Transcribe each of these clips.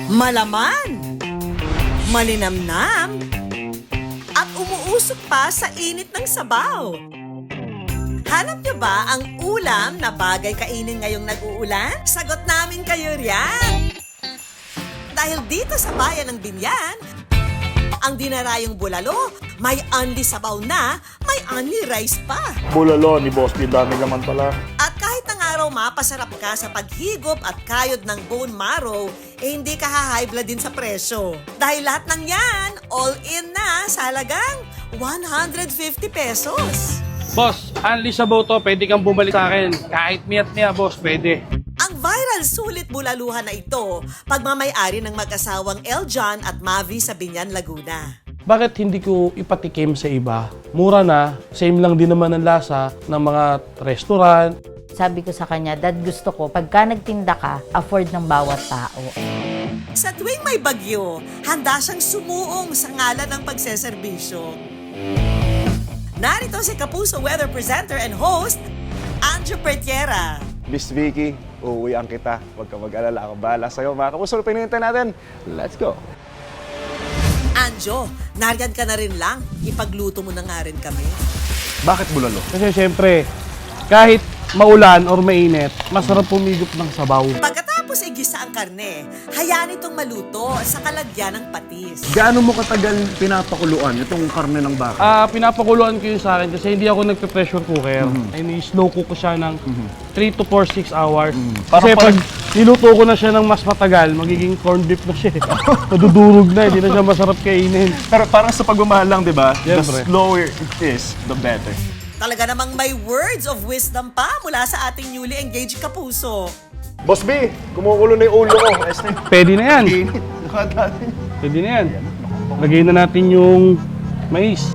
malaman, malinamnam, at umuusok pa sa init ng sabaw. Hanap niyo ba ang ulam na bagay kainin ngayong nag-uulan? Sagot namin kayo riyan! Dahil dito sa bayan ng Binyan, ang dinarayong bulalo, may unli sabaw na, may unli rice pa. Bulalo ni Boss, dami naman pala. At kahit ng araw mapasarap ka sa paghigop at kayod ng bone marrow, hindi ka ha-high blood din sa presyo. Dahil lahat ng yan, all in na sa halagang 150 pesos. Boss, unli sabaw to, pwede kang bumalik sa akin. Kahit miat-miya, boss, pwede. Ang viral sulit bulaluhan na ito, pagmamayari ng mag-asawang Eljan at Mavi sa Binyan, Laguna. Bakit hindi ko ipatikim sa iba? Mura na, same lang din naman ang lasa ng mga restaurant. Sabi ko sa kanya, Dad, gusto ko, pagka nagtinda ka, afford ng bawat tao. Sa tuwing may bagyo, handa siyang sumuong sa ngalan ng pagseserbisyo. Narito si Kapuso weather presenter and host, Anjo Pertiera. Miss Vicky, uuwian kita. Huwag ka mag-alala, ako bahala sa'yo. Mga kapuso, pinintay natin. Let's go! Anjo, nariyan ka na rin lang. Ipagluto mo na nga rin kami. Bakit bulalo? Kasi syempre, kahit maulan or mainit, masarap pumigop ng sabaw. Pagkatapos igisa ang karne, hayaan itong maluto sa kalagyan ng patis. Gaano mo katagal pinapakuluan itong karne ng baka? Pinapakuluan ko yun sa akin kasi hindi ako nagpe-pressure cooker. Slow cook ko siya ng 3 to 4, 6 hours. Kasi pag niluto ko na siya ng mas matagal, magiging corned beef na siya. Nadudurog na, hindi na siya masarap kainin. Pero parang sa pagmamahal lang, di ba? The Siyempre. slower it is, the better. Talaga namang may words of wisdom pa mula sa ating newly engaged Kapuso. Boss B, kumukulo na yung ulo ko. Pwede na yan. Init. Nakadali. Pwede na yan. Lagay na natin yung mais.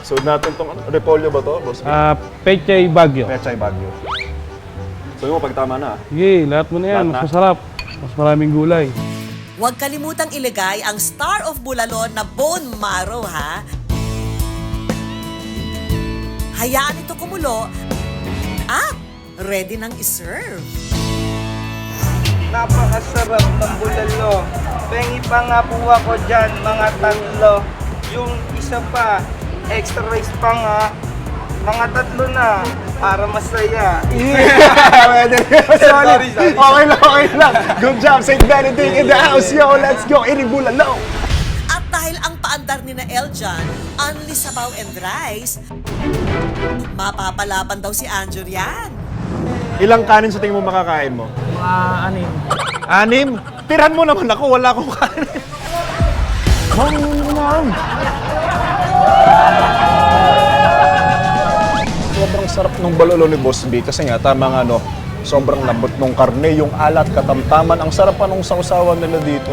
So natin itong repolyo ba to, Boss B? Pechay Baguio. Pechay Baguio. So yung pagtama na. Sige, lahat mo na yan. Lahat Mas na? masarap. Mas maraming gulay. Huwag kalimutang ilagay ang star of bulalo na bone marrow, ha? Hayaan ito kumulo at ready nang iserve. Napakasarap ng bulalo. Pengi pa nga po ako dyan, mga tatlo. Yung isa pa, extra rice pa nga. Mga tatlo na, para masaya. Sorry. Okay lang. Good job, St. Benedict in the house. Yo, let's go. Iring bulalo. At dahil ang paandar ni na Eljan, only sabaw and rice, mapapalaban daw si Anjo riyan. Ilang kanin sa tingin mo makakain mo? Anim. 6? Tirahan mo naman ako, wala akong kanin. Ma'am. Sobrang sarap ng balolo ni Boss B kasi nga tamang sobrang lambot ng karne, yung alat, katamtaman, ang sarap pa nung sausawan nila dito.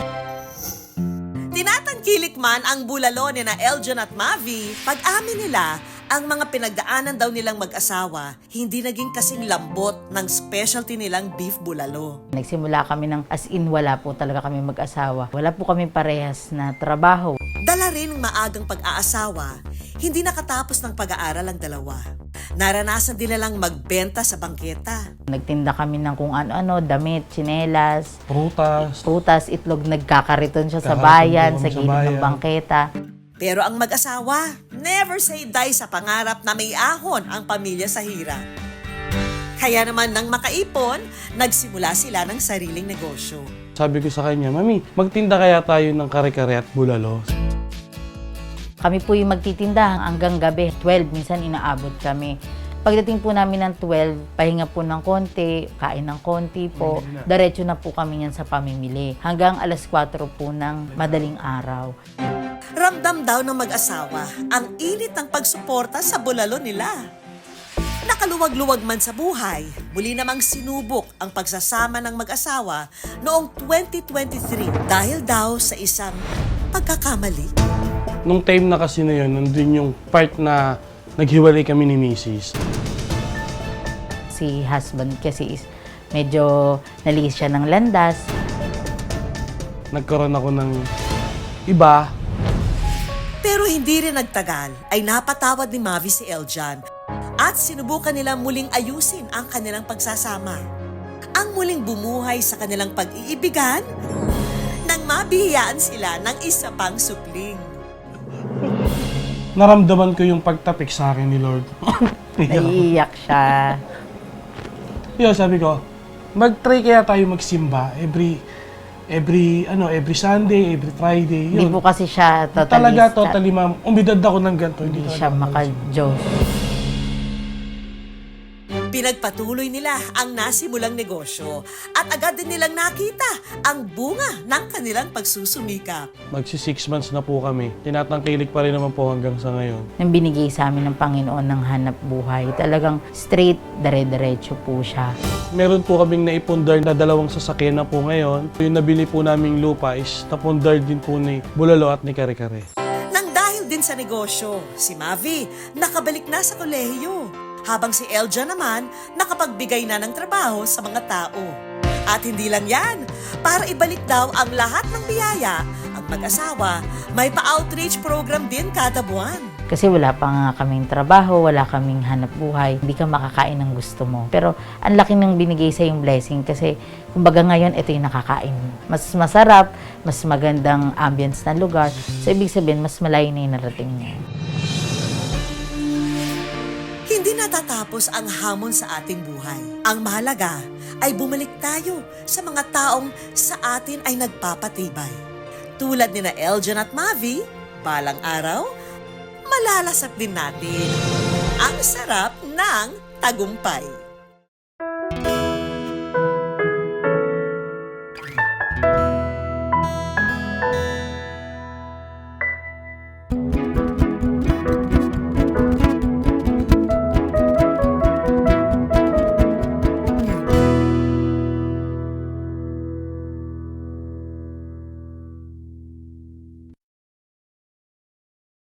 Tinatangkilik man ang bulalo ni na Eljan at Mavi, pag-amin nila, ang mga pinagdaanan daw nilang mag-asawa, hindi naging kasing lambot ng specialty nilang beef bulalo. Nagsimula kami ng as in wala po talaga kami mag-asawa. Wala po kami parehas na trabaho. Dala rin ng maagang pag-aasawa, hindi nakatapos ng pag-aaral ang dalawa. Naranasan din nilang magbenta sa bangketa. Nagtinda kami ng kung ano-ano, damit, tsinelas, Prutas. itlog. Nagkakariton siya sa Kakariton bayan, kami sa sa gilid ng bayan. bangketa. Pero ang mag-asawa, never say die sa pangarap na may ahon ang pamilya sa hirap. Kaya naman nang makaipon, nagsimula sila ng sariling negosyo. Sabi ko sa kanya, Mami, magtinda kaya tayo ng kare-kare at bulalo. Kami po yung magtitinda hanggang gabi, 12, minsan inaabot kami. Pagdating po namin ng 12, pahinga po ng konti, kain ng konti po, diretso na po kami yan sa pamimili. Hanggang alas 4 po ng madaling araw. Ramdam daw ng mag-asawa ang init ng pagsuporta sa bulalo nila. Nakaluwag-luwag man sa buhay, muli namang sinubok ang pagsasama ng mag-asawa noong 2023 dahil daw sa isang pagkakamali. Nung time na kasi na yun, nandun yung part na naghiwalay kami ni Mrs. Si husband kasi is medyo naliis siya ng landas. Nagkaroon ako ng iba. Pero hindi rin nagtagal ay napatawad ni Mavi si Eljan at sinubukan nilang muling ayusin ang kanilang pagsasama. Ang muling bumuhay sa kanilang pag-iibigan, mabihiyaan sila ng isa pang supling. Naramdaman ko yung pagtapik sa akin ni Lord. Naiiyak siya. Yun, sabi ko, mag-try kaya tayo magsimba every Sunday, every Friday. Hindi Yun. po kasi siya totalista. Talaga, totally ma'am. Umidad ako ng ganito. Hindi talaga siya ako maka-Diyos. Pinagpatuloy nila ang nasimulang negosyo at agad din nilang nakita ang bunga ng kanilang pagsusumikap. Magsi 6 months na po kami. Tinatangkilik pa rin naman po hanggang sa ngayon. Nang binigay sa amin ng Panginoon ng hanap buhay, talagang straight, dire-diretso po siya. Meron po kaming naipundar na 2 sasakyan na po ngayon. Yung nabili po naming lupa is napundar din po ni Bulalo at ni Kare-Kare. Nang dahil din sa negosyo, si Mavi nakabalik na sa kolehiyo, habang si Elja naman nakapagbigay na ng trabaho sa mga tao. At hindi lang yan, para ibalik daw ang lahat ng biyaya, ang mag-asawa, may pa-outreach program din kada buwan. Kasi wala pa nga kaming trabaho, wala kaming hanap buhay, hindi ka makakain ng gusto mo. Pero ang laki ng binigay sa yung blessing kasi kumbaga ngayon ito yung nakakain. Mas masarap, mas magandang ambience na lugar. So ibig sabihin, mas malayo na yung narating niya. Hindi natatapos ang hamon sa ating buhay. Ang mahalaga ay bumalik tayo sa mga taong sa atin ay nagpapatibay. Tulad ni na Eljan at Mavi, balang araw, malalasap din natin ang sarap ng tagumpay.